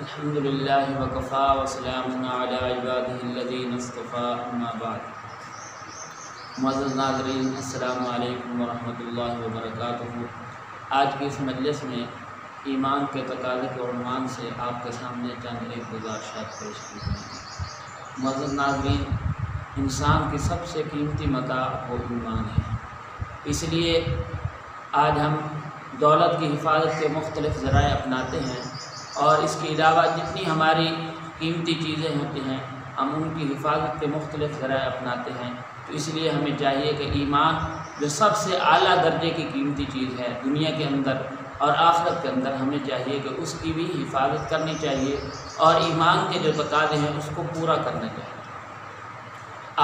الحمدللہ وکفا وسلام علی عبادہ الذین اصطفیٰ اما بعد۔ معزز ناظرین، السلام علیکم ورحمۃ اللہ وبرکاتہ۔ آج کی اس مجلس میں ایمان کے تقاضے کے عنوان سے آپ کے سامنے چند ایک گزارشات پیش کی ہیں۔ معزز ناظرین، انسان کی سب سے قیمتی متاع وہ ایمان ہے، اس لیے آج ہم دولت کی حفاظت کے مختلف ذرائع اپناتے ہیں، اور اس کے علاوہ جتنی ہماری قیمتی چیزیں ہوتی ہیں ہم ان کی حفاظت کے مختلف ذرائع اپناتے ہیں۔ تو اس لیے ہمیں چاہیے کہ ایمان جو سب سے اعلیٰ درجے کی قیمتی چیز ہے دنیا کے اندر اور آخرت کے اندر، ہمیں چاہیے کہ اس کی بھی حفاظت کرنی چاہیے اور ایمان کے جو تقاضے ہیں اس کو پورا کرنا چاہیے۔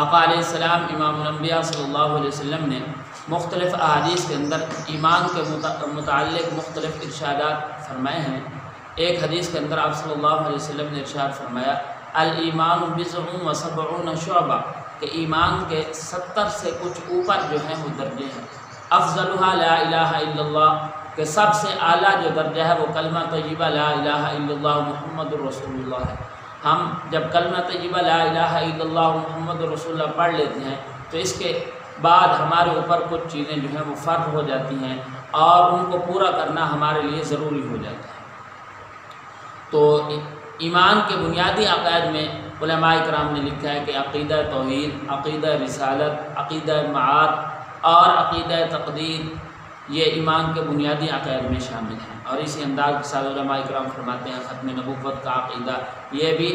آقا علیہ السلام امام الانبیاء صلی اللہ علیہ وسلم نے مختلف احادیث کے اندر ایمان کے متعلق مختلف ارشادات فرمائے ہیں۔ ایک حدیث کے اندر آپ صلی اللہ علیہ وسلم نے ارشاد فرمایا، الایمان بضع و سبعون شعبہ، کہ ایمان کے 70 سے کچھ اوپر جو ہیں وہ درجے ہیں۔ افضلها لا الہ الا اللہ، کہ سب سے اعلیٰ جو درجہ ہے وہ کلمہ طیبہ لا الہ الا اللہ محمد رسول اللہ ہے۔ ہم جب کلمہ طیبہ لا الہ الا اللہ محمد رسول اللہ پڑھ لیتے ہیں تو اس کے بعد ہمارے اوپر کچھ چیزیں جو ہیں وہ فرض ہو جاتی ہیں اور ان کو پورا کرنا ہمارے لیے ضروری ہو جاتا ہے۔ تو ایمان کے بنیادی عقائد میں علماء کرام نے لکھا ہے کہ عقیدہ توحید، عقیدہ رسالت، عقیدہ معاد اور عقیدہ تقدیر یہ ایمان کے بنیادی عقائد میں شامل ہیں، اور اسی انداز کے ساتھ علماء کرام فرماتے ہیں ختم نبوت کا عقیدہ یہ بھی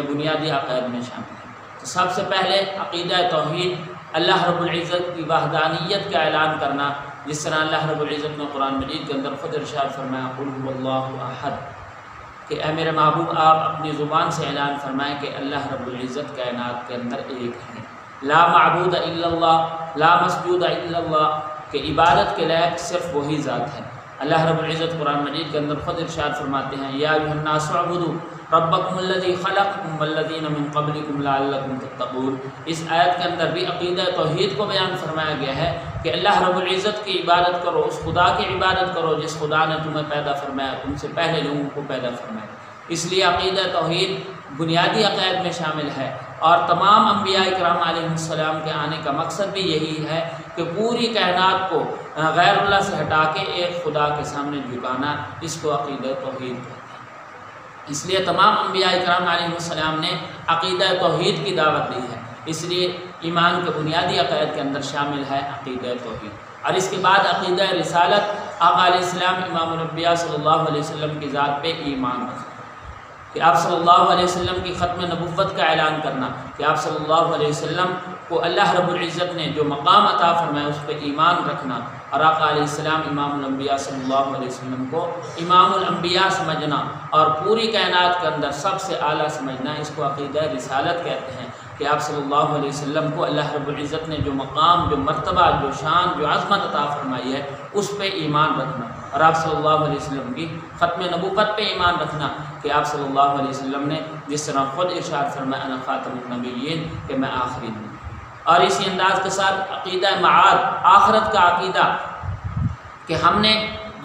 بنیادی عقائد میں شامل ہے۔ تو سب سے پہلے عقیدہ توحید، اللہ رب العزت کی وحدانیت کا اعلان کرنا، جس طرح اللہ رب العزت نے قرآن مجید کے اندر خود ارشاد فرمایا قل هو اللہ احد، کہ اے میرے محبوب آپ اپنی زبان سے اعلان فرمائیں کہ اللہ رب العزت کائنات کے اندر ایک ہے، لا معبود الا اللہ، لا مسجود الا اللہ، کہ عبادت کے لائق صرف وہی ذات ہے۔ اللہ رب العزت قرآن مجید کے اندر خود ارشاد فرماتے ہیں یا ایھا الناس اعبدوا ربکم الذی خلقکم والذین من قبلکم لعلکم تتقون۔ اس آیت کے اندر بھی عقیدہ توحید کو بیان فرمایا گیا ہے کہ اللہ رب العزت کی عبادت کرو، اس خدا کی عبادت کرو جس خدا نے تمہیں پیدا فرمایا، تم سے پہلے لوگوں کو پیدا فرمایا۔ اس لیے عقیدہ توحید بنیادی عقائد میں شامل ہے، اور تمام انبیاء کرام علیہ السلام کے آنے کا مقصد بھی یہی ہے کہ پوری کائنات کو غیر اللہ سے ہٹا کے ایک خدا کے سامنے جھکانا، اس کو عقیدہ توحید کہتے ہیں۔ اس لیے تمام انبیاء کرام علیہ السلام نے عقیدہ توحید کی دعوت دی ہے، اس لیے ایمان کے بنیادی عقائد کے اندر شامل ہے عقیدہ توحید۔ اور اس کے بعد عقیدہ رسالت، آقا علیہ السلام امام الانبیاء صلی اللہ علیہ وسلم کی ذات پہ ایمان رکھنا، کہ آپ صلی اللہ علیہ وسلم کی ختم نبوت کا اعلان کرنا، کہ آپ صلی اللہ علیہ وسلم کو اللہ رب العزت نے جو مقام عطا فرمایا اس پہ ایمان رکھنا، اور آقا علیہ السلام امام الانبیاء صلی اللہ علیہ وسلم کو امام الانبیاء سمجھنا اور پوری کائنات کے اندر سب سے اعلیٰ سمجھنا، اس کو عقیدہ رسالت کہتے ہیں، کہ آپ صلی اللہ علیہ وسلم کو اللہ رب العزت نے جو مقام، جو مرتبہ، جو شان، جو عظمت عطا فرمائی ہے اس پہ ایمان رکھنا، اور آپ صلی اللہ علیہ وسلم کی ختم نبوت پہ ایمان رکھنا، کہ آپ صلی اللہ علیہ وسلم نے جس طرح خود ارشاد فرمایا انا خاتم النبیین، کہ میں آخری ہوں۔ اور اسی انداز کے ساتھ عقیدہ معاد، آخرت کا عقیدہ، کہ ہم نے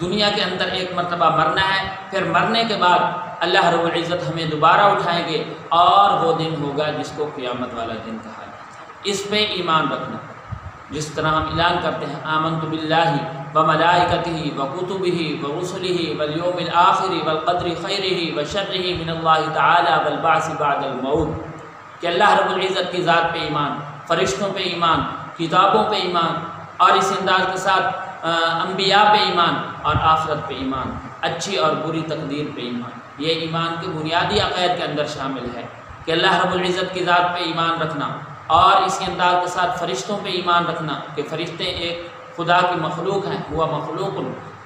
دنیا کے اندر ایک مرتبہ مرنا ہے، پھر مرنے کے بعد اللہ رب العزت ہمیں دوبارہ اٹھائیں گے اور وہ دن ہوگا جس کو قیامت والا دن کہا جاتا ہے۔ اس پہ ایمان رکھنا، جس طرح ہم اعلان کرتے ہیں آمنت باللہ وملائکتہ وکتبہ ورسلہ والیوم الآخر والقدر خیرہ وشرہ من اللہ تعالی والبعث بعد الموت، کہ اللہ رب العزت کی ذات پہ ایمان، فرشتوں پہ ایمان، کتابوں پہ ایمان، اور اس انداز کے ساتھ انبیاء پہ ایمان اور آخرت پہ ایمان، اچھی اور بری تقدیر پہ ایمان، یہ ایمان کے بنیادی عقائد کے اندر شامل ہے، کہ اللہ رب العزت کی ذات پہ ایمان رکھنا، اور اسی انداز کے ساتھ فرشتوں پہ ایمان رکھنا، کہ فرشتے ایک خدا کی مخلوق ہیں، ہوا مخلوق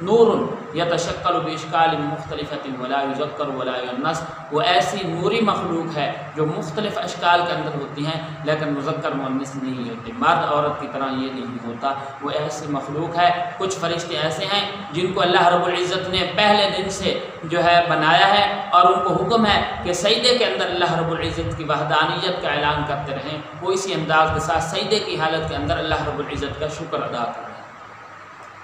نور یتشکل باشکال مختلفۃ ولا یذکر ولا یؤنث، وہ ایسی نوری مخلوق ہے جو مختلف اشکال کے اندر ہوتی ہیں لیکن مذکر مؤنث نہیں ہوتی، مرد عورت کی طرح یہ نہیں ہوتا، وہ ایسی مخلوق ہے۔ کچھ فرشتے ایسے ہیں جن کو اللہ رب العزت نے پہلے دن سے جو ہے بنایا ہے اور ان کو حکم ہے کہ سجدے کے اندر اللہ رب العزت کی وحدانیت کا اعلان کرتے رہیں، وہ اسی انداز کے ساتھ سجدے کی حالت کے اندر اللہ رب العزت کا شکر ادا کریں۔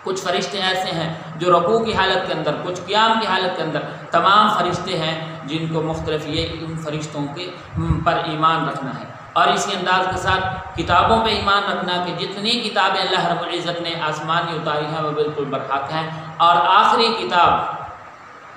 کچھ فرشتے ایسے ہیں جو رکوع کی حالت کے اندر، کچھ قیام کی حالت کے اندر، تمام فرشتے ہیں جن کو مختلف یہ ان فرشتوں کے پر ایمان رکھنا ہے۔ اور اسی انداز کے ساتھ کتابوں پہ ایمان رکھنا کہ جتنی کتابیں اللہ رب العزت نے آسمانی اتاری ہیں وہ بالکل برحق ہیں، اور آخری کتاب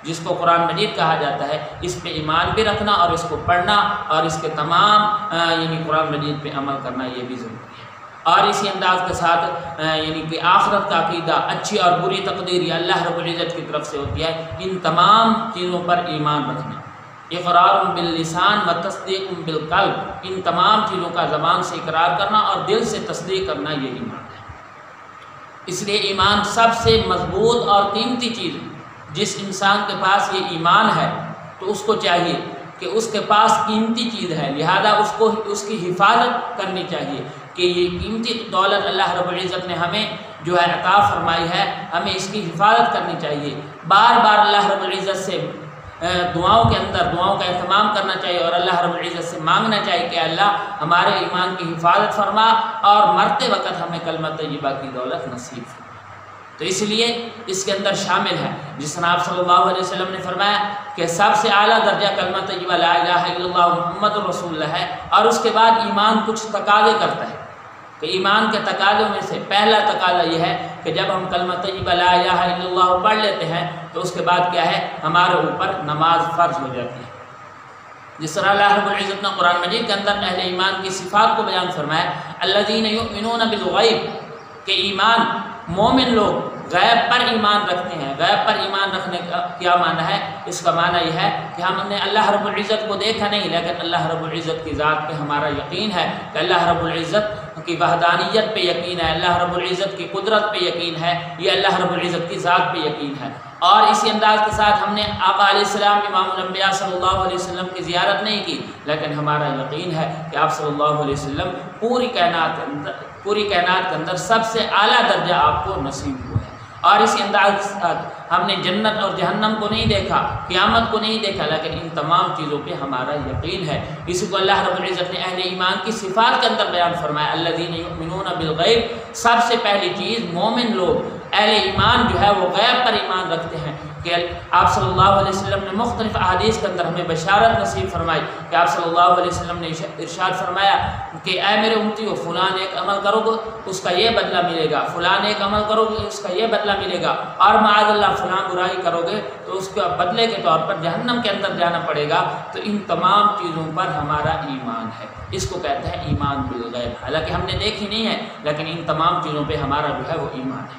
جس کو قرآن مجید کہا جاتا ہے اس پہ ایمان بھی رکھنا اور اس کو پڑھنا اور اس کے تمام یعنی قرآن مجید پہ عمل کرنا یہ بھی ضروری ہے۔ اور اسی انداز کے ساتھ یعنی کہ آخرت کا عقیدہ، اچھی اور بری تقدیر یہ اللہ رب العزت کی طرف سے ہوتی ہے، ان تمام چیزوں پر ایمان رکھنا، اقرار باللسان و تصدیق بالقلب، ان تمام چیزوں کا زبان سے اقرار کرنا اور دل سے تصدیق کرنا یہ ایمان ہے۔ اس لیے ایمان سب سے مضبوط اور قیمتی چیز ہے۔ جس انسان کے پاس یہ ایمان ہے تو اس کو چاہیے کہ اس کے پاس قیمتی چیز ہے، لہذا اس کی حفاظت کرنی چاہیے کہ یہ قیمتی دولت اللہ رب العزت نے ہمیں جو ہے عطا فرمائی ہے، ہمیں اس کی حفاظت کرنی چاہیے، بار بار اللہ رب العزت سے دعاؤں کے اندر دعاؤں کا اہتمام کرنا چاہیے اور اللہ رب العزت سے مانگنا چاہیے کہ اللہ ہمارے ایمان کی حفاظت فرما اور مرتے وقت ہمیں کلمہ طیبہ کی دولت نصیب فرما۔ تو اس لیے اس کے اندر شامل ہے جس طرح آپ صلی اللہ علیہ وسلم نے فرمایا کہ سب سے اعلیٰ درجہ کلمہ طیبہ لا الہ الا اللہ محمد رسول اللہ ہے، اور اس کے بعد ایمان کچھ تقاضے کرتا ہے کہ ایمان کے تقاضوں میں سے پہلا تقاضا یہ ہے کہ جب ہم کلمہ طیبہ لا الہ الا اللہ پڑھ لیتے ہیں تو اس کے بعد کیا ہے، ہمارے اوپر نماز فرض ہو جاتی ہے۔ جس طرح اللہ رب العزت نے قرآن مجید کے اندر اہل ایمان کی صفات کو بیان فرمایا، الذین یؤمنون بالغیب، کہ ایمان مومن لوگ غیب پر ایمان رکھتے ہیں۔ غیب پر ایمان رکھنے کا کیا معنی ہے؟ اس کا معنی یہ ہے کہ ہم نے اللہ رب العزت کو دیکھا نہیں لیکن اللہ رب العزت کی ذات پہ ہمارا یقین ہے، کہ اللہ رب العزت کی وحدانیت پہ یقین ہے، اللہ رب العزت کی قدرت پہ یقین ہے، یہ اللہ رب العزت کی ذات پہ یقین ہے۔ اور اسی انداز کے ساتھ ہم نے آقا علیہ السلام امام الانبیاء صلی اللہ علیہ وسلم کی زیارت نہیں کی لیکن ہمارا یقین ہے کہ آپ صلی اللہ علیہ وسلم پوری کائنات کے اندر سب سے اعلیٰ درجہ آپ کو نصیب ہوا ہے۔ اور اسی انداز کے ساتھ ہم نے جنت اور جہنم کو نہیں دیکھا، قیامت کو نہیں دیکھا، لیکن ان تمام چیزوں پہ ہمارا یقین ہے۔ اسی کو اللہ رب العزت نے اہل ایمان کی صفات کے اندر بیان فرمایا، الذین یؤمنون بالغیب، سب سے پہلی چیز مومن لوگ اہل ایمان جو ہے وہ غیب پر ایمان رکھتے ہیں، کہ آپ صلی اللہ علیہ وسلم نے مختلف احادیث کے اندر ہمیں بشارت نصیب فرمائی کہ آپ صلی اللہ علیہ وسلم نے ارشاد فرمایا کہ اے میرے امتیو، فلان ایک عمل کرو گے اس کا یہ بدلہ ملے گا، فلان ایک عمل کرو گے اس کا یہ بدلہ ملے گا، اور معاذ اللہ فلان برائی کرو گے تو اس کے بدلے کے طور پر جہنم کے اندر جانا پڑے گا۔ تو ان تمام چیزوں پر ہمارا ایمان ہے، اس کو کہتے ہیں ایمان بالغیب، حالانکہ ہم نے دیکھی نہیں ہے لیکن ان تمام چیزوں پہ ہمارا جو ہے وہ ایمان ہے۔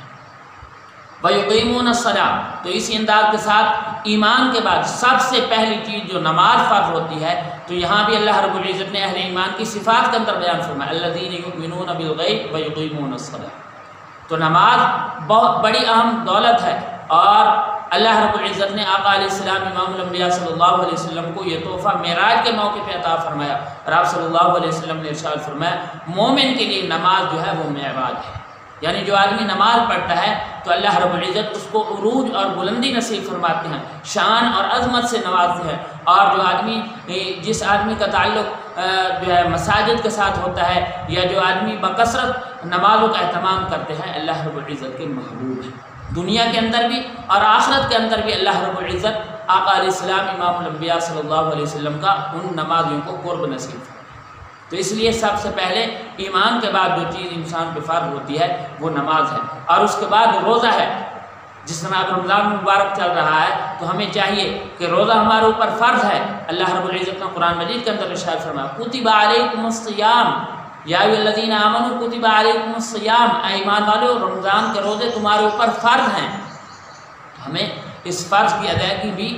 وَيُقِيمُونَ الصَّلَاةَ، تو اسی انداز کے ساتھ ایمان کے بعد سب سے پہلی چیز جو نماز فرض ہوتی ہے، تو یہاں بھی اللہ رب العزت نے اہل ایمان کی صفات کے اندر بیان فرمایا، الَّذِينَ يُؤْمِنُونَ بِالْغَيْبِ وَيُقِيمُونَ الصَّلَاةَ، تو نماز بہت بڑی اہم دولت ہے، اور اللہ رب العزت نے آقا علیہ السلام امام الانبیاء صلی اللہ علیہ وسلم کو یہ تحفہ معراج کے موقع پہ عطا فرمایا، اور آپ صلی اللہ علیہ وسلم نے ارشاد فرمایا مومن کے لیے نماز جو ہے وہ معراج ہے، یعنی جو آدمی نماز پڑھتا ہے تو اللہ رب العزت اس کو عروج اور بلندی نصیب فرماتے ہیں، شان اور عظمت سے نوازتے ہیں، اور جو آدمی جس آدمی کا تعلق جو ہے مساجد کے ساتھ ہوتا ہے، یا جو آدمی بکثرت نمازوں کا اہتمام کرتے ہیں، اللہ رب العزت کے محبوب ہیں، دنیا کے اندر بھی اور آخرت کے اندر بھی اللہ رب العزت آقا علیہ السلام امام الانبیاء صلی اللہ علیہ وسلم کا ان نمازیوں کو قرب نصیب فرماتے ہیں۔ تو اس لیے سب سے پہلے ایمان کے بعد جو چیز انسان پہ فرض ہوتی ہے وہ نماز ہے، اور اس کے بعد روزہ ہے۔ جس طرح اب رمضان مبارک چل رہا ہے تو ہمیں چاہیے کہ روزہ ہمارے اوپر فرض ہے۔ اللہ رب العزت نے قرآن مجید کے اندر ارشاد فرمایا، کتب علیکم الصیام یا ایھا الذین آمنوا کتب علیکم الصیام، اے ایمان والو رمضان کے روزے تمہارے اوپر فرض ہیں۔ ہمیں اس فرض کی ادائیگی بھی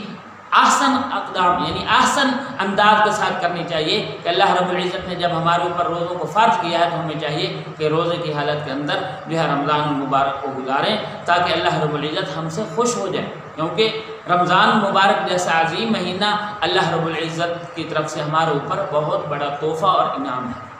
احسن اقدام یعنی احسن انداز کے ساتھ کرنی چاہیے کہ اللہ رب العزت نے جب ہمارے اوپر روزوں کو فرض کیا ہے تو ہمیں چاہیے کہ روزے کی حالت کے اندر جو ہے رمضان المبارک کو گزاریں تاکہ اللہ رب العزت ہم سے خوش ہو جائے، کیونکہ رمضان المبارک جیسا عظیم مہینہ اللہ رب العزت کی طرف سے ہمارے اوپر بہت بڑا تحفہ اور انعام ہے۔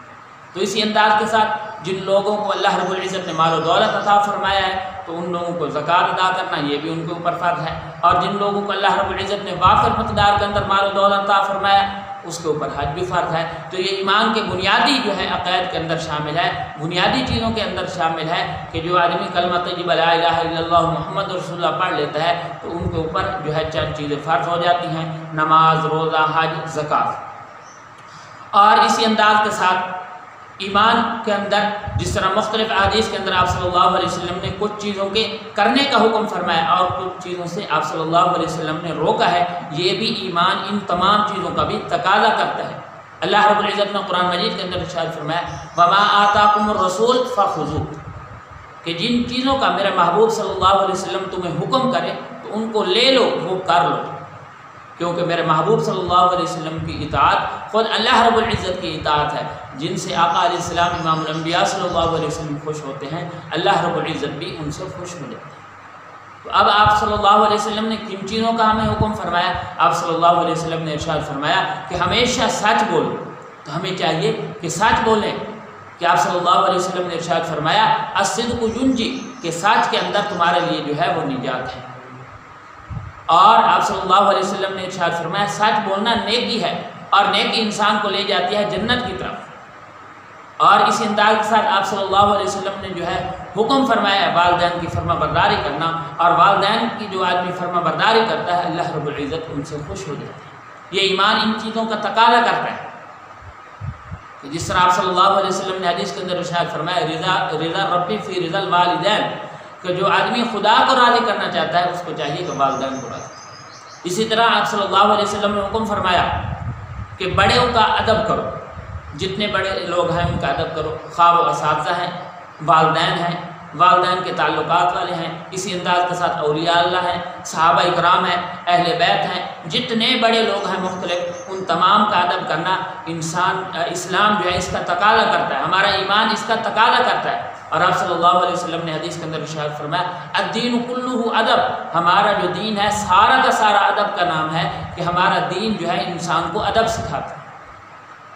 تو اسی انداز کے ساتھ جن لوگوں کو اللہ رب العزت نے مال و دولت عطا فرمایا ہے تو ان لوگوں کو زکوٰۃ ادا کرنا یہ بھی ان کے اوپر فرض ہے، اور جن لوگوں کو اللہ رب العزت نے وافر مقدار کے اندر مال و دولت عطا فرمایا اس کے اوپر حج بھی فرض ہے۔ تو یہ ایمان کے بنیادی جو ہے عقائد کے اندر شامل ہے، بنیادی چیزوں کے اندر شامل ہے کہ جو آدمی کلمہ طیبہ لا الہ الا اللہ محمد رسول اللہ پڑھ لیتا ہے تو ان کے اوپر جو ہے چند چیزیں فرض ہو جاتی ہیں، نماز، روزہ، حج، زکوٰۃ۔ اور اسی انداز کے ساتھ ایمان کے اندر جس طرح مختلف احادیث کے اندر آپ صلی اللہ علیہ وسلم نے کچھ چیزوں کے کرنے کا حکم فرمایا اور کچھ چیزوں سے آپ صلی اللہ علیہ وسلم نے روکا ہے، یہ بھی ایمان ان تمام چیزوں کا بھی تقاضا کرتا ہے۔ اللہ رب العزت نے قرآن مجید کے اندر ارشاد فرمایا وَمَا آتَاكُمُ الرَّسُولُ فَخُذُوهُ، کہ جن چیزوں کا میرے محبوب صلی اللہ علیہ وسلم تمہیں حکم کرے تو ان کو لے لو، وہ کر لو، کیونکہ میرے محبوب صلی اللہ علیہ وسلم کی اطاعت خود اللہ رب العزت کی اطاعت ہے، جن سے آقا علیہ السلام امام الانبیاء صلی اللہ علیہ وسلم خوش ہوتے ہیں، اللہ رب العزت بھی ان سے خوش ہو جاتے ہیں۔ تو اب آپ صلی اللہ علیہ وسلم نے کن چیزوں کا ہمیں حکم فرمایا؟ آپ صلی اللہ علیہ وسلم نے ارشاد فرمایا کہ ہمیشہ سچ بولو، تو ہمیں چاہیے کہ سچ بولیں، کہ آپ صلی اللہ علیہ وسلم نے ارشاد فرمایا الصدق ینجی، کہ سچ کے اندر تمہارے لیے جو ہے وہ نجات ہے، اور آپ صلی اللہ علیہ وسلم نے ارشاد فرمایا سچ بولنا نیکی ہے اور نیکی انسان کو لے جاتی ہے جنت کی طرف۔ اور اسی انداز کے ساتھ آپ صلی اللہ علیہ وسلم نے جو ہے حکم فرمایا والدین کی فرما برداری کرنا، اور والدین کی جو آدمی فرما برداری کرتا ہے اللہ رب العزت ان سے خوش ہو جاتا ہے۔ یہ ایمان ان چیزوں کا تقاضا کرتا ہے کہ جس طرح آپ صلی اللہ علیہ وسلم نے حدیث کے اندر ارشاد فرمایا رضا ربی فی رضا الوالدین، کہ جو آدمی خدا کو راضی کرنا چاہتا ہے اس کو چاہیے کہ والدین کو راضی کرے۔ اسی طرح آپ صلی اللہ علیہ وسلم نے حکم فرمایا کہ بڑوں کا ادب کرو، جتنے بڑے لوگ ہیں ان کا ادب کرو، خواہ وہ اساتذہ ہیں، والدین ہیں، والدین کے تعلقات والے ہیں، اسی انداز کے ساتھ اولیاء اللہ ہیں، صحابہ اکرام ہیں، اہل بیت ہیں، جتنے بڑے لوگ ہیں مختلف، ان تمام کا ادب کرنا اسلام جو ہے اس کا تقاضا کرتا ہے، ہمارا ایمان اس کا تقاضا کرتا ہے۔ اور آپ صلی اللہ علیہ وسلم نے حدیث کے اندر ارشاد فرمایا الدین کلہ ادب، ہمارا جو دین ہے سارا کا سارا ادب کا نام ہے، کہ ہمارا دین جو ہے انسان کو ادب سکھاتا ہے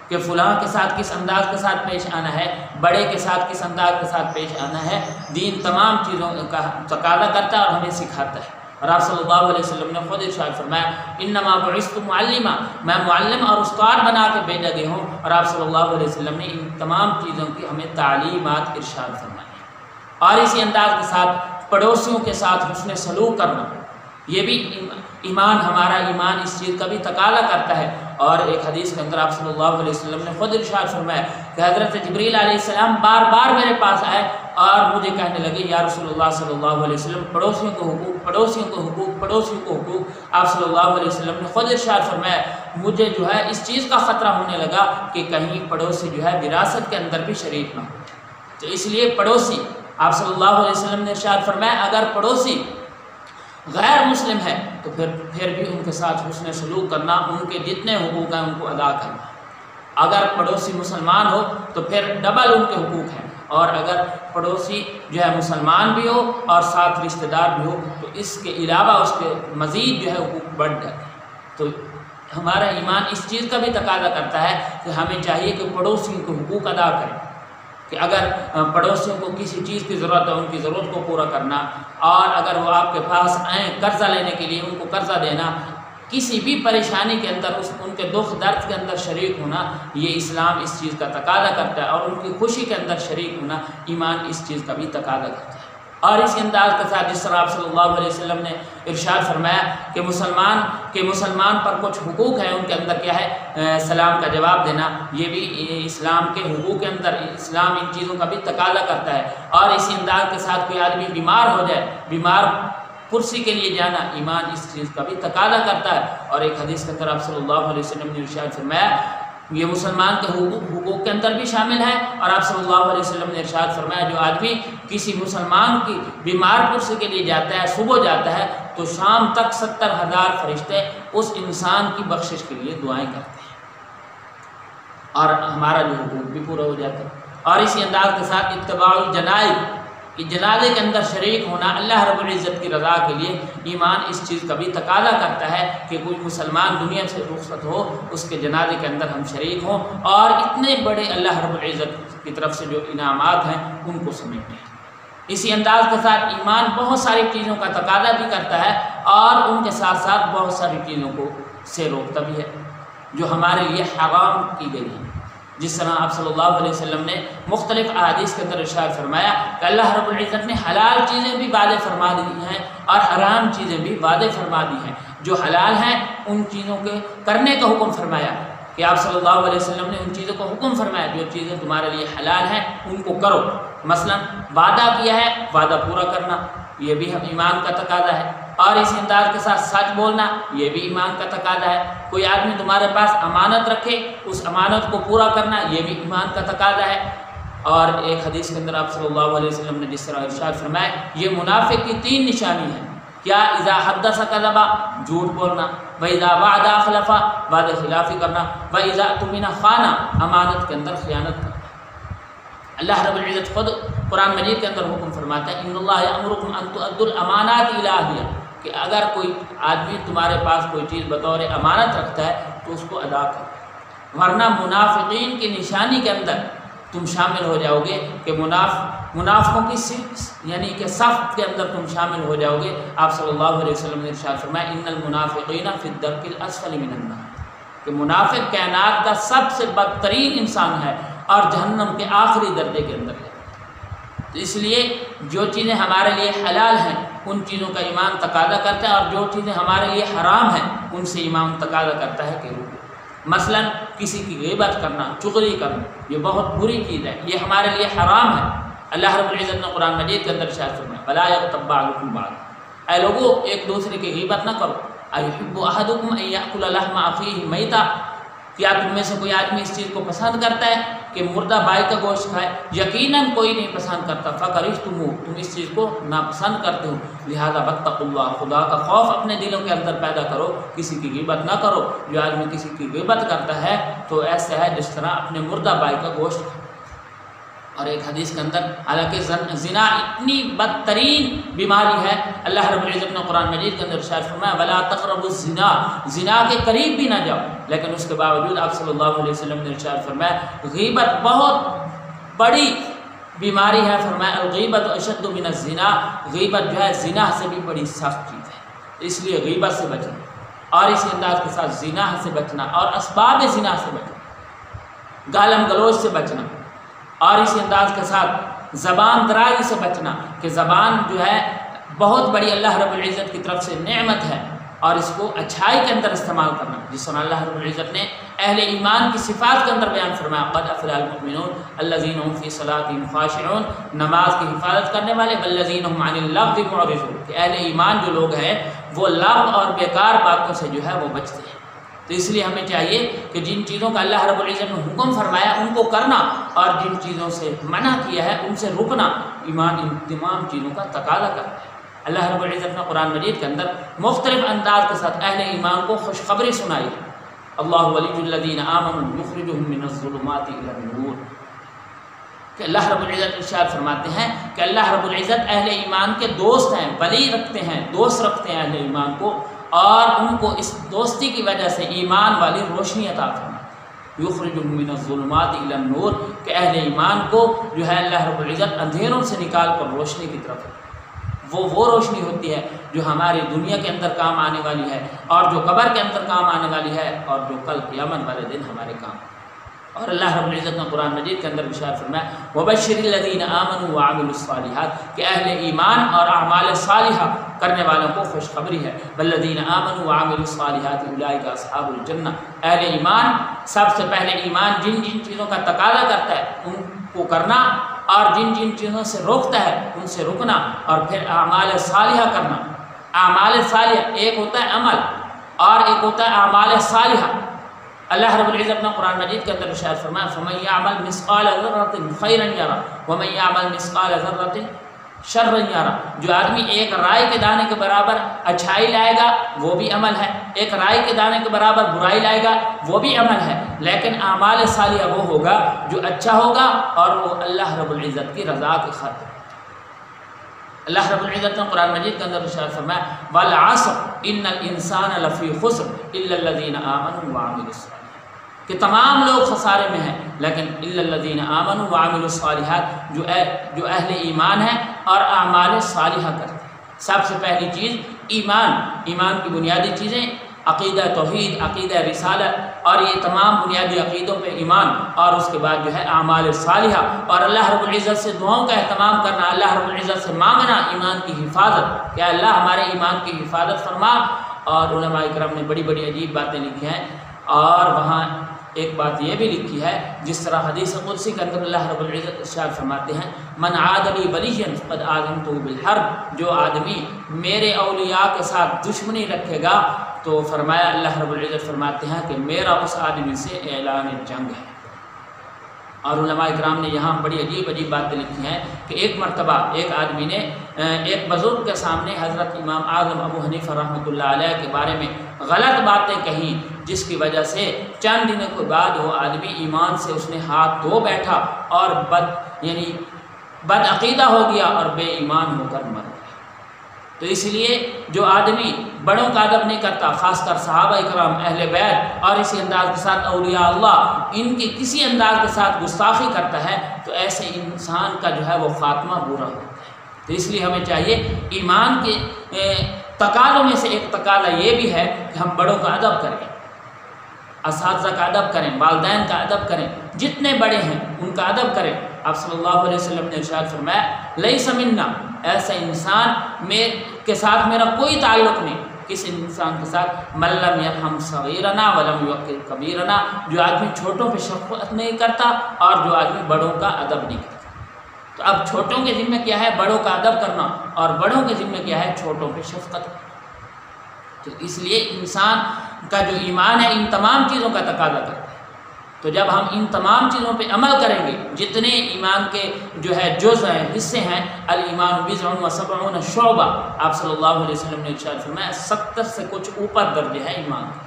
کہ فلاں کے ساتھ کس انداز کے ساتھ پیش آنا ہے، بڑے کے ساتھ کس انداز کے ساتھ پیش آنا ہے، دین تمام چیزوں کا تقاضا کرتا ہے اور ہمیں سکھاتا ہے۔ اور آپ صلی اللہ علیہ وسلم نے خود ارشاد فرمایا انما بعثت معلما، میں معلم اور استاد بنا کے بھیجا گیا ہوں، اور آپ صلی اللہ علیہ وسلم نے ان تمام چیزوں کی ہمیں تعلیمات ارشاد فرمائی۔ اور اسی انداز کے ساتھ پڑوسیوں کے ساتھ حسن سلوک کرنا، یہ بھی ایمان، ہمارا ایمان اس چیز کا بھی تقاضا کرتا ہے۔ اور ایک حدیث کے اندر آپ صلی اللہ علیہ وسلم نے خود ارشاد فرمایا کہ حضرت جبریل علیہ السلام بار بار میرے پاس آئے اور مجھے کہنے لگے یا رسول اللہ صلی اللہ علیہ وسلم پڑوسیوں کو حقوق، پڑوسیوں کو حقوق، پڑوسیوں کو حقوق۔ آپ صلی اللہ علیہ وسلم نے خود ارشاد فرمایا مجھے جو ہے اس چیز کا خطرہ ہونے لگا کہ کہیں پڑوسی جو ہے وراثت کے اندر بھی شریک نہ ہو، تو اس لیے پڑوسی، آپ صلی اللہ علیہ وسلم نے ارشاد فرمایا اگر پڑوسی غیر مسلم ہے تو پھر بھی ان کے ساتھ حسن سلوک کرنا، ان کے جتنے حقوق ہیں ان کو ادا کرنا۔ اگر پڑوسی مسلمان ہو تو پھر ڈبل ان کے حقوق ہیں، اور اگر پڑوسی جو ہے مسلمان بھی ہو اور ساتھ رشتہ دار بھی ہو تو اس کے علاوہ اس کے مزید جو ہے حقوق بڑھ جاتے ہیں۔ تو ہمارا ایمان اس چیز کا بھی تقاضا کرتا ہے کہ ہمیں چاہیے کہ پڑوسیوں کے حقوق ادا کریں، کہ اگر پڑوسیوں کو کسی چیز کی ضرورت ہے ان کی ضرورت کو پورا کرنا، اور اگر وہ آپ کے پاس آئیں قرضہ لینے کے لیے ان کو قرضہ دینا، کسی بھی پریشانی کے اندر ان کے دکھ درد کے اندر شریک ہونا، یہ اسلام اس چیز کا تقاضا کرتا ہے، اور ان کی خوشی کے اندر شریک ہونا ایمان اس چیز کا بھی تقاضا کرتا ہے۔ اور اسی انداز کے ساتھ جس طرح آپ صلی اللہ علیہ وسلم نے ارشاد فرمایا کہ مسلمان پر کچھ حقوق ہیں، ان کے اندر کیا ہے سلام کا جواب دینا، یہ بھی اسلام کے حقوق کے اندر اسلام ان چیزوں کا بھی تقاضا کرتا ہے۔ اور اسی انداز کے ساتھ کوئی آدمی بیمار ہو جائے، بیمار کرسی کے لیے جانا، ایمان اس چیز کا بھی تقاضا کرتا ہے۔ اور ایک حدیث کے اندر آپ صلی اللہ علیہ وسلم نے ارشاد فرمایا یہ مسلمان کے حقوق کے اندر بھی شامل ہے۔ اور آپ صلی اللہ علیہ وسلم نے ارشاد فرمایا جو آدمی کسی مسلمان کی بیمار پرسی کے لیے جاتا ہے، صبح جاتا ہے تو شام تک 70,000 فرشتے اس انسان کی بخشش کے لیے دعائیں کرتے ہیں اور ہمارا جو حقوق بھی پورا ہو جاتا ہے۔ اور اسی انداز کے ساتھ اتباع الجنائز کہ جنازے کے اندر شریک ہونا اللہ رب العزت کی رضا کے لیے، ایمان اس چیز کا بھی تقاضا کرتا ہے کہ کوئی مسلمان دنیا سے رخصت ہو اس کے جنازے کے اندر ہم شریک ہوں اور اتنے بڑے اللہ رب العزت کی طرف سے جو انعامات ہیں ان کو سمیٹیں۔ اسی انداز کے ساتھ ایمان بہت ساری چیزوں کا تقاضا بھی کرتا ہے اور ان کے ساتھ ساتھ بہت ساری چیزوں کو سے روکتا بھی ہے جو ہمارے لیے حرام کی گئی ہیں۔ جس طرح آپ صلی اللہ علیہ وسلم نے مختلف احادیث کے اندر ارشاد فرمایا کہ اللہ رب العزت نے حلال چیزیں بھی واضح فرما دی ہیں اور حرام چیزیں بھی واضح فرما دی ہیں۔ جو حلال ہیں ان چیزوں کے کرنے کا حکم فرمایا کہ آپ صلی اللہ علیہ وسلم نے ان چیزوں کو حکم فرمایا جو چیزیں تمہارے لیے حلال ہیں ان کو کرو۔ مثلا وعدہ کیا ہے، وعدہ پورا کرنا یہ بھی ہم ایمان کا تقاضا ہے، اور اس انداز کے ساتھ سچ بولنا یہ بھی ایمان کا تقاضا ہے۔ کوئی آدمی تمہارے پاس امانت رکھے اس امانت کو پورا کرنا یہ بھی ایمان کا تقاضا ہے۔ اور ایک حدیث کے اندر آپ صلی اللہ علیہ وسلم نے جس طرح ارشاد فرمایا یہ منافق کی 3 نشانی ہیں۔ کیا؟ اذا حدث کذب، جھوٹ بولنا، واذا وعد اخلف، وعدہ خلافی کرنا، واذا اؤتمن خان، امانت کے اندر خیانت کرنا۔ اللہ رب العزت خود قرآن مجید کے اندر حکم فرماتا ہے ان اللہ یأمرکم ان تؤدوا الامانات الی اہلہا، کہ اگر کوئی آدمی تمہارے پاس کوئی چیز بطور امانت رکھتا ہے تو اس کو ادا کرو، ورنہ منافقین کی نشانی کے اندر تم شامل ہو جاؤ گے کہ منافقوں کی یعنی کہ صف کے اندر تم شامل ہو جاؤ گے۔ آپ صلی اللہ علیہ وسلم نے ارشاد فرمایا ان المنافقین فی الدرک الاسفل من النار، کہ منافق کائنات کا سب سے بدترین انسان ہے اور جہنم کے آخری درجے کے اندر ہے۔ تو اس لیے جو چیزیں ہمارے لیے حلال ہیں ان چیزوں کا ایمان تقاضا کرتا ہے اور جو چیزیں ہمارے لیے حرام ہیں ان سے ایمان تقاضا کرتا ہے کہ روکو۔ مثلا کسی کی غیبت کرنا، چغلی کرنا یہ بہت بری چیز ہے، یہ ہمارے لیے حرام ہے۔ اللہ رب العزت نے قرآن مجید کے اندر ارشاد فرمایا وَلَا يَغْتَب بَعْضُكُم بَعْضًا، اے لوگو ایک دوسرے کی غیبت نہ کرو۔ أَيُحِبُّ أَحَدُكُمْ أَن يَأْكُلَ لَحْمَ أَخِيهِ مَيْتًا، کیا تم میں سے کوئی آدمی اس چیز کو پسند کرتا ہے کہ مردہ بھائی کا گوشت کھائے؟ یقیناً کوئی نہیں پسند کرتا۔ فَكَرِهْتُمُوهُ، تم اس چیز کو ناپسند کرتے ہو، لہذا وَاتَّقُوا اللَّهَ، خدا کا خوف اپنے دلوں کے اندر پیدا کرو، کسی کی غیبت نہ کرو۔ جو آدمی کسی کی غیبت کرتا ہے تو ایسا ہے جس طرح اپنے مردہ بھائی کا گوشت کھائے۔ اور ایک حدیث کے اندر حالانکہ زنا اتنی بدترین بیماری ہے، اللہ رب العزت نے قرآن مجید کے اندر ارشاد فرمایا وَلَا تَقْرَبُوا الزِّنَا، زنا کے قریب بھی نہ جاؤ، لیکن اس کے باوجود آپ صلی اللہ علیہ وسلم نے ارشاد فرمایا غیبت بہت بڑی بیماری ہے، فرمایا الغیبت اشد من الزنا، غیبت جو ہے زنا سے بھی بڑی سخت چیز ہے، اس لیے غیبت سے بچنا اور اسی انداز کے ساتھ زنا سے بچنا اور اسباب زنا سے بچنا، گالم گلوچ سے بچنا اور اسی انداز کے ساتھ زبان درازی سے بچنا، کہ زبان جو ہے بہت بڑی اللہ رب العزت کی طرف سے نعمت ہے اور اس کو اچھائی کے اندر استعمال کرنا، جس طرح اللہ رب العزت نے اہل ایمان کی صفات کے اندر بیان فرمایا قد افلح المؤمنون الذین هم فی صلاتهم خاشعون، نماز کی حفاظت کرنے والے والذین هم عن اللغو معرضون، کہ اہل ایمان جو لوگ ہیں وہ لغو اور بیکار باتوں سے جو ہے وہ بچتے ہیں۔ تو اس لیے ہمیں چاہیے کہ جن چیزوں کا اللہ رب العزت نے حکم فرمایا ان کو کرنا اور جن چیزوں سے منع کیا ہے ان سے رکنا، ایمان ان تمام چیزوں کا تقاضا کرتا ہے۔ اللہ رب العزت نے قرآن مجید کے اندر مختلف انداز کے ساتھ اہل ایمان کو خوشخبری سنائی ہے۔ اللہ ولی الذین آمنوا یخرجهم من الظلمات الی النور، کہ اللہ رب العزت ارشاد فرماتے ہیں کہ اللہ رب العزت اہل ایمان کے دوست ہیں، ولی رکھتے ہیں، دوست رکھتے ہیں اہل ایمان کو، اور ان کو اس دوستی کی وجہ سے ایمان والی روشنی عطا فرماتے ہیں۔ یخرجهم من الظلمات الی النور، کہ اہل ایمان کو جو ہے اللہ رب العزت اندھیروں سے نکال کر روشنی کی طرف، وہ روشنی ہوتی ہے جو ہماری دنیا کے اندر کام آنے والی ہے اور جو قبر کے اندر کام آنے والی ہے اور جو کل قیامت والے دن ہمارے کام۔ اور اللہ رب العزت نے قرآن مجید کے اندر ارشاد فرمایا وَبَشِّرِ الَّذِينَ آمَنُوا وَعَمِلُوا الصَّالِحَاتِ، کہ اہل ایمان اور اعمال صالحہ کرنے والوں کو خوشخبری ہے۔ وَالَّذِينَ آمَنُوا وَعَمِلُوا الصَّالِحَاتِ أُولَٰئِكَ أَصْحَابُ الْجَنَّةِ، اہل ایمان سب سے پہلے ایمان جن جن چیزوں کا تقاضا کرتا ہے ان کو کرنا اور جن جن چیزوں سے روکتا ہے ان سے رکنا، اور پھر اعمال صالحہ کرنا۔ اعمال صالحہ ایک ہوتا ہے عمل اور ایک ہوتا ہے اعمال صالحہ۔ اللہ رب العزت نے قرآن مجید کے اندر ارشاد فرمایا فَمَن يَعْمَلْ مِثْقَالَ ذَرَّةٍ خَيْرًا يَرَهُ وَمَن يَعْمَلْ مِثْقَالَ ذَرَّةٍ شَرًّا يَرَهُ۔ جو آدمی ایک رائے کے دانے کے برابر اچھائی لائے گا وہ بھی عمل ہے، ایک رائے کے دانے کے برابر برائی لائے گا وہ بھی عمل ہے، لیکن اعمال صالحہ وہ ہوگا جو اچھا ہوگا اور وہ اللہ رب العزت کی رضا کی خاطر۔ اللہ رب العزت نے قرآن مجید کے اندر ارشاد فرمایا وَالْعَصْرِ إِنَّ الْإِنسَانَ لَفِي خُسْرٍ إِلَّا الَّذِينَ آمَنُوا وَعَمِلُوا الصَّالِحَاتِ، کہ تمام لوگ خسارے میں ہیں لیکن إِلَّا الَّذِينَ آمَنُوا وَعَمِلُوا الصَّالِحَاتِ، جو اہل ایمان ہیں اور اعمال صالحہ کرتے ہیں۔ سب سے پہلی چیز ایمان کی بنیادی چیزیں عقیدہ توحید، عقیدہ رسالت اور یہ تمام بنیادی عقیدوں پہ ایمان، اور اس کے بعد جو ہے اعمال صالحہ اور اللہ رب العزت سے دعاؤں کا اہتمام کرنا، اللہ رب العزت سے مانگنا ایمان کی حفاظت، کہ اللہ ہمارے ایمان کی حفاظت فرما۔ اور علماء کرام نے بڑی بڑی عجیب باتیں لکھی ہیں، اور وہاں ایک بات یہ بھی لکھی ہے جس طرح حدیث قدسی کے اندر اللہ رب العزت ارشاد فرماتے ہیں من عاد لی ولیا فقد آذنتہ بالحرب، جو آدمی میرے اولیاء کے ساتھ دشمنی رکھے گا تو فرمایا اللہ رب العزت فرماتے ہیں کہ میرا اس آدمی سے اعلان جنگ ہے۔ اور علماء اکرام نے یہاں بڑی عجیب باتیں لکھی ہیں کہ ایک مرتبہ ایک آدمی نے ایک بزرگ کے سامنے حضرت امام اعظم ابو حنیفہ رحمۃ اللہ علیہ کے بارے میں غلط باتیں کہیں، جس کی وجہ سے چند دنوں کے بعد وہ آدمی ایمان سے اس نے ہاتھ دھو بیٹھا اور بد عقیدہ ہو گیا اور بے ایمان ہو کر مر گیا۔ تو اس لیے جو آدمی بڑوں کا ادب نہیں کرتا، خاص کر صحابہ اکرام، اہل بیت، اور اسی انداز کے ساتھ اولیاء اللہ، ان کی کسی انداز کے ساتھ گستاخی کرتا ہے تو ایسے انسان کا جو ہے وہ خاتمہ برا ہوتا ہے۔ تو اس لیے ہمیں چاہیے ایمان کے تقاضوں میں سے ایک تقاضا یہ بھی ہے کہ ہم بڑوں کا ادب کریں، اساتذہ کا ادب کریں، والدین کا ادب کریں، جتنے بڑے ہیں ان کا ادب کریں۔ آپ صلی اللہ علیہ وسلم نے ارشاد فرمایا لیس منا، ایسا انسان کے ساتھ میرا کوئی تعلق نہیں، کس انسان کے ساتھ من لم یرحم صغیرنا ولم یوقر کبیرنا، جو آدمی چھوٹوں پہ شفقت نہیں کرتا اور جو آدمی بڑوں کا ادب نہیں کرتا۔ تو اب چھوٹوں کے ذمہ کیا ہے؟ بڑوں کا ادب کرنا، اور بڑوں کے ذمہ کیا ہے؟ چھوٹوں پہ شفقت۔ تو اس لیے انسان کا جو ایمان ہے ان تمام چیزوں کا تقاضا کرتا ہے۔ تو جب ہم ان تمام چیزوں پہ عمل کریں گے، جتنے ایمان کے جو ہے جز ہیں، حصے ہیں، الایمان بضع و سبعون شعبہ، آپ صلی اللہ علیہ وسلم نے ارشاد فرمایا 70 سے کچھ اوپر درجے ہے ایمان کے۔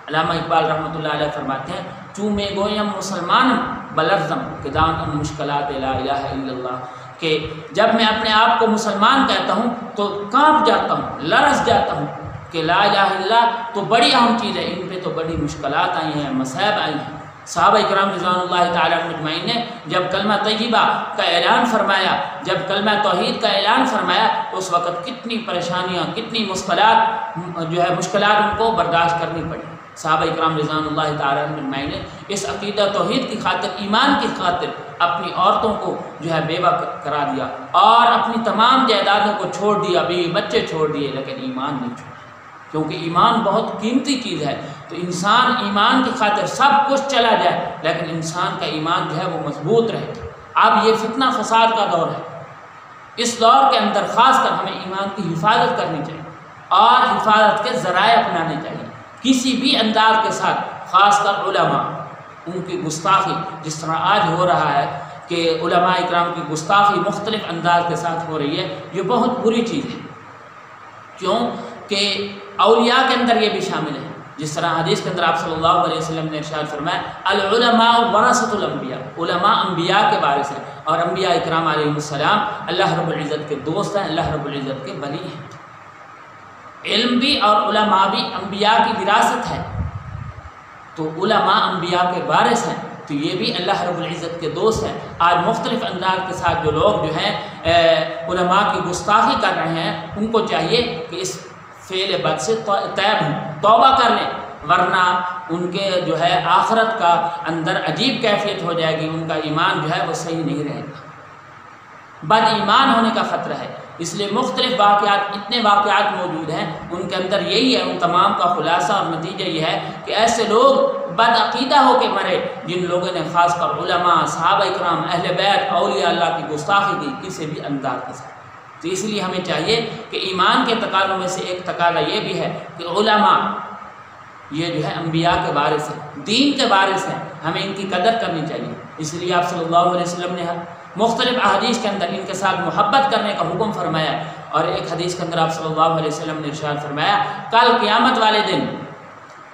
علامہ اقبال رحمۃ اللہ علیہ فرماتے ہیں چوں میں گویم مسلمانم بلرزم کہ دانم مشکلات لا الہ الا اللہ، کہ جب میں اپنے آپ کو مسلمان کہتا ہوں تو کانپ جاتا ہوں، لرز جاتا ہوں کہ لا الہ الا اللہ تو بڑی اہم چیز ہے، ان پہ تو بڑی مشکلات آئی ہیں، مصائب آئی ہیں۔ صحابہ کرام رضوان اللہ تعالیٰ مجمعین نے جب کلمہ طیبہ کا اعلان فرمایا، جب کلمہ توحید کا اعلان فرمایا، اس وقت کتنی پریشانیاں، کتنی مشکلات ان کو برداشت کرنی پڑی۔ صحابہ کرام رضوان اللہ تعالیٰ مجمعین نے اس عقیدہ توحید کی خاطر، ایمان کی خاطر اپنی عورتوں کو جو ہے بیوہ کرا دیا اور اپنی تمام جائیدادوں کو چھوڑ دیا، بیوی بچے چھوڑ دیے، لیکن ایمان نہیں چھوڑا، کیونکہ ایمان بہت قیمتی چیز ہے۔ تو انسان ایمان کی خاطر سب کچھ چلا جائے لیکن انسان کا ایمان جو ہے وہ مضبوط رہے۔ اب یہ فتنہ فساد کا دور ہے، اس دور کے اندر خاص کر ہمیں ایمان کی حفاظت کرنی چاہیے اور حفاظت کے ذرائع اپنانے چاہیے۔ کسی بھی انداز کے ساتھ، خاص کر علماء، ان کی گستاخی جس طرح آج ہو رہا ہے کہ علماء اکرام کی گستاخی مختلف انداز کے ساتھ ہو رہی ہے، یہ بہت بری چیز ہے۔ کیوں کہ اولیاء کے اندر یہ بھی شامل ہے، جس طرح حدیث کے اندر آپ صلی اللہ علیہ وسلم نے ارشاد فرمایا العلماء ورثۃ الانبیاء، علماء انبیاء کے وارث ہیں، اور انبیاء اکرام علیہ السلام اللہ رب العزت کے دوست ہیں، اللہ رب العزت کے ولی ہیں۔ علم بھی اور علماء بھی انبیاء کی وراثت ہے، تو علماء انبیاء کے وارث ہیں، تو یہ بھی اللہ رب العزت کے دوست ہیں۔ آج مختلف انداز کے ساتھ جو لوگ جو ہیں علماء کی گستاخی کر رہے ہیں، ان کو چاہیے کہ اس فعل بد سے تائب ہوں، توبہ کر لیں، ورنہ ان کے جو ہے آخرت کا اندر عجیب کیفیت ہو جائے گی، ان کا ایمان جو ہے وہ صحیح نہیں رہے گا، بد ایمان ہونے کا خطرہ ہے۔ اس لیے مختلف واقعات، اتنے واقعات موجود ہیں، ان کے اندر یہی ہے، ان تمام کا خلاصہ اور نتیجہ یہ ہے کہ ایسے لوگ بد عقیدہ ہو کے مرے جن لوگوں نے خاص کر علماء، صحابہ اکرام، اہل بیت، اولیاء اللہ کی گستاخی کی کسی بھی انداز کے ساتھ۔ تو اس لیے ہمیں چاہیے کہ ایمان کے تقاضوں میں سے ایک تقاضا یہ بھی ہے کہ علماء یہ جو ہے انبیاء کے وارث ہیں، دین کے وارث ہیں، ہمیں ان کی قدر کرنی چاہیے۔ اس لیے آپ صلی اللہ علیہ وسلم نے مختلف احادیث کے اندر ان کے ساتھ محبت کرنے کا حکم فرمایا، اور ایک حدیث کے اندر آپ صلی اللہ علیہ وسلم نے ارشاد فرمایا کل قیامت والے دن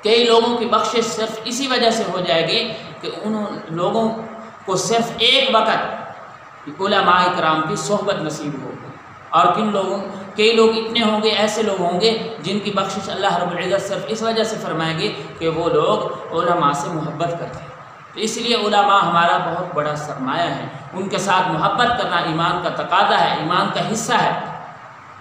کئی لوگوں کی بخشش صرف اسی وجہ سے ہو جائے گی کہ ان لوگوں کو صرف ایک وقت علماء کرام کی صحبت نصیب ہوگی، اور کئی لوگ اتنے ہوں گے، ایسے لوگ ہوں گے جن کی بخشش اللہ رب العزت صرف اس وجہ سے فرمائیں گے کہ وہ لوگ علماء سے محبت کرتے ہیں۔ تو اس لیے علماء ہمارا بہت بڑا سرمایہ ہے، ان کے ساتھ محبت کرنا ایمان کا تقاضا ہے، ایمان کا حصہ ہے۔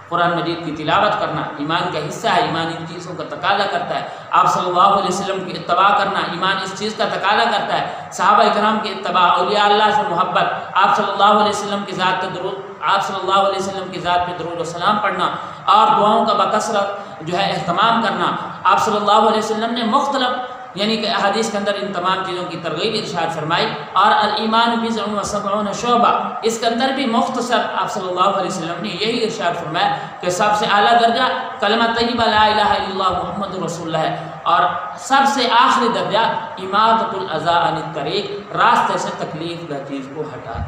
قرآن مجید کی تلاوت کرنا ایمان کا حصہ ہے، ایمان ان چیزوں کا تقاضا کرتا ہے۔ آپ صلی اللہ علیہ وسلم کی اتباع کرنا ایمان اس چیز کا تقاضا کرتا ہے۔ صحابہ کرام کی اتباع، اولیاء اللہ سے محبت، آپ صلی اللہ علیہ وسلم کی ذات پہ درود و سلام پڑھنا، اور دعاؤں کا بکثرت جو ہے اہتمام کرنا۔ آپ صلی اللہ علیہ وسلم نے مختلف یعنی کہ احادیث کے اندر ان تمام چیزوں کی ترغیب ارشاد فرمائی، اور الایمان بضع و سبعون شعبہ، اس کے اندر بھی مختصر آپ صلی اللہ علیہ وسلم نے یہی ارشاد فرمایا کہ سب سے اعلیٰ درجہ کلمہ طیبہ لا الہ الا اللہ محمد رسول اللہ ہے، اور سب سے آخری درجہ اماطۃ الاذی عن الطریق، راستے سے تکلیف دہ چیز کو ہٹا۔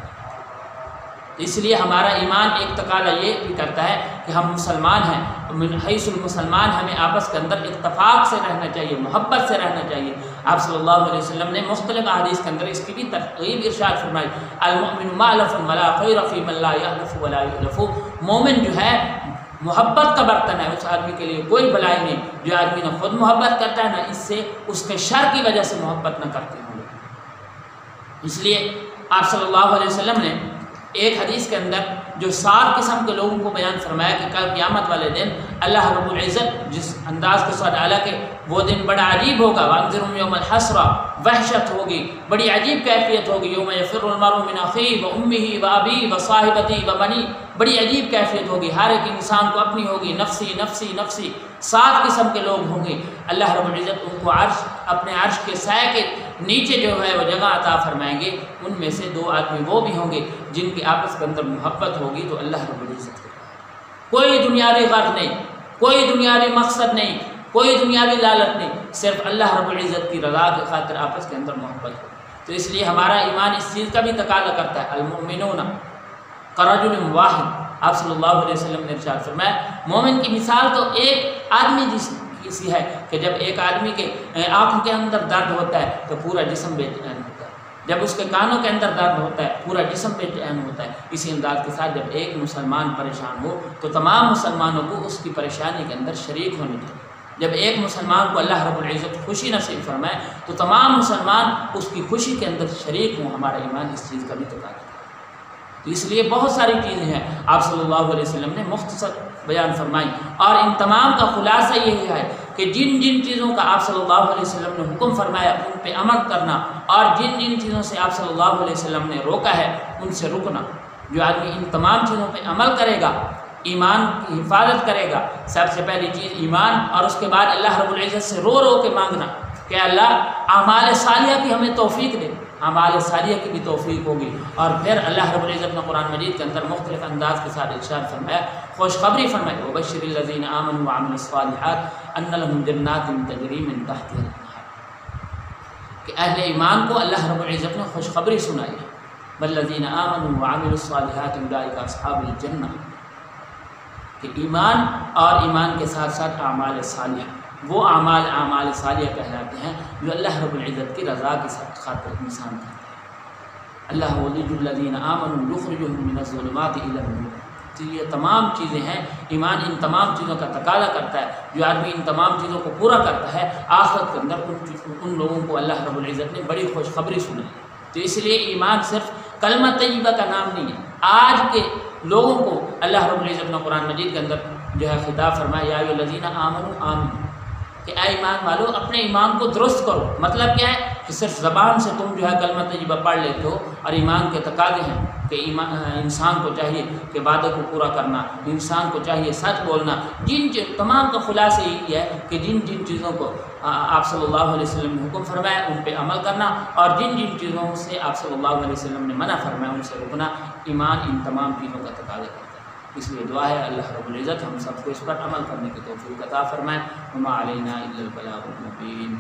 اس لیے ہمارا ایمان ایک تقاضا یہ بھی کرتا ہے کہ ہم مسلمان ہیں، من حیث المسلمان ہمیں آپس کے اندر اتفاق سے رہنا چاہیے، محبت سے رہنا چاہیے۔ آپ صلی اللہ علیہ وسلم نے مختلف احادیث کے اندر اس کی بھی ترغیب ارشاد فرمائی، المؤمن مألف ولا خیر فی من لا یألف ولا یؤلف، مومن جو ہے محبت کا برتن ہے، اس آدمی کے لیے کوئی بلائی نہیں جو آدمی نہ خود محبت کرتا ہے نہ اس سے اس کے شر کی وجہ سے محبت نہ کرتے ہوں۔ اس لیے آپ صلی اللہ علیہ وسلم نے ایک حدیث کے اندر جو 7 قسم کے لوگوں کو بیان فرمایا کہ کل قیامت والے دن اللہ رب العزت جس انداز کے ساتھ اعلیٰ کہ وہ دن بڑا عجیب ہوگا، وانذرہم یوم الحسرہ، وحشت ہوگی، بڑی عجیب کیفیت ہوگی، یوم یفر المرء من اخیہ وامہ وابیہ وصاحبتہ وبنیہ، بڑی عجیب کیفیت ہوگی، ہر ایک انسان کو اپنی ہوگی، نفسی نفسی نفسی۔ 7 قسم کے لوگ ہوں گے، اللہ رب العزت ان کو اپنے عرش کے سائے کے نیچے جو ہے وہ جگہ عطا فرمائیں گے۔ ان میں سے 2 آدمی وہ بھی ہوں گے جن کی آپس کے اندر محبت ہوگی تو اللہ رب العزت کوئی دنیاوی غرض نہیں، کوئی دنیاوی مقصد نہیں، کوئی دنیاوی لالچ نہیں، صرف اللہ رب العزت کی رضا کی خاطر آپس کے اندر محبت ہو۔ تو اس لیے ہمارا ایمان اس چیز کا بھی تقاضا کرتا ہے، المؤمنون کرجل واحد، آپ صلی اللہ علیہ وسلم نے ارشاد فرمایا مومن کی مثال تو ایک آدمی جیسی ہے کہ جب ایک آدمی کے آنکھوں کے اندر درد ہوتا ہے تو پورا جسم بے چین ہوتا ہے، جب اس کے کانوں کے اندر درد ہوتا ہے پورا جسم بے چین ہوتا ہے۔ اسی انداز کے ساتھ جب ایک مسلمان پریشان ہو تو تمام مسلمانوں کو اس کی پریشانی کے اندر شریک ہونے چاہیے۔ جب ایک مسلمان کو اللہ رب العزت خوشی نصیب فرمائے تو تمام مسلمان اس کی خوشی کے اندر شریک ہوں، ہمارا ایمان اس چیز کا بھی تقاضا ہے۔ تو اس لیے بہت ساری چیزیں ہیں آپ صلی اللہ علیہ وسلم نے مختصر بیان فرمائی، اور ان تمام کا خلاصہ یہی ہے کہ جن جن چیزوں کا آپ صلی اللہ علیہ وسلم نے حکم فرمایا ان پہ عمل کرنا، اور جن جن چیزوں سے آپ صلی اللہ علیہ وسلم نے روکا ہے ان سے رکنا۔ جو آدمی ان تمام چیزوں پہ عمل کرے گا، ایمان کی حفاظت کرے گا، سب سے پہلی چیز ایمان، اور اس کے بعد اللہ رب العزت سے رو رو کے مانگنا کہ اللہ اعمال صالحہ کی ہمیں توفیق دے، اعمال صالحہ کی بھی توفیق ہوگی۔ اور پھر اللہ رب العزت نے قرآن مجید کے اندر مختلف انداز کے ساتھ ارشاد فرمایا، خوشخبری فرمائی، وبشر الذین آمنوا وعملوا الصالحات ان لهم جنات تجری من تحتها الانہار، کہ اہل ایمان کو اللہ رب العزت نے خوشخبری سنائی ہے، والذین آمنوا وعملوا الصالحات اولئک اصحاب الجنہ، کہ ایمان اور ایمان کے ساتھ ساتھ اعمال صالحہ، وہ اعمال صالحہ کہلاتے ہیں جو اللہ رب العزت کی رضا کے ساتھ خاطر انسان کرتے ہیں۔ اللہ ولی الذین آمنوا یخرجهم من الظلمات الی النور۔ تو یہ تمام چیزیں ہیں، ایمان ان تمام چیزوں کا تقاضا کرتا ہے۔ جو آدمی ان تمام چیزوں کو پورا کرتا ہے آخرت کے اندر ان لوگوں کو اللہ رب العزت نے بڑی خوشخبری سنائی۔ تو اس لیے ایمان صرف کلمہ طیبہ کا نام نہیں ہے۔ آج کے لوگوں کو اللہ رب العزت نے قرآن مجید کے اندر جو ہے خطاب فرمایا، یا ایھا الذین آمنوا آمنوا، کہ اے ایمان والو اپنے ایمان کو درست کرو۔ مطلب کیا ہے کہ صرف زبان سے تم جو ہے کلمہ طیبہ پڑھ لیتے ہو، اور ایمان کے تقاضے ہیں کہ انسان کو چاہیے کہ وعدے کو پورا کرنا، انسان کو چاہیے سچ بولنا۔ تمام کا خلاصہ یہی ہے کہ جن جن چیزوں کو آپ صلی اللہ علیہ وسلم نے حکم فرمایا ان پہ عمل کرنا، اور جن جن چیزوں سے آپ صلی اللہ علیہ وسلم نے منع فرمایا ان سے رکنا، ایمان ان تمام چیزوں کا تقاضا کرتا ہے۔ اس لیے دعا ہے اللہ رب العزت ہم سب کو اس پر عمل کرنے کی توفیق عطا فرمائے۔ وما علینا الا البلاغ المبین۔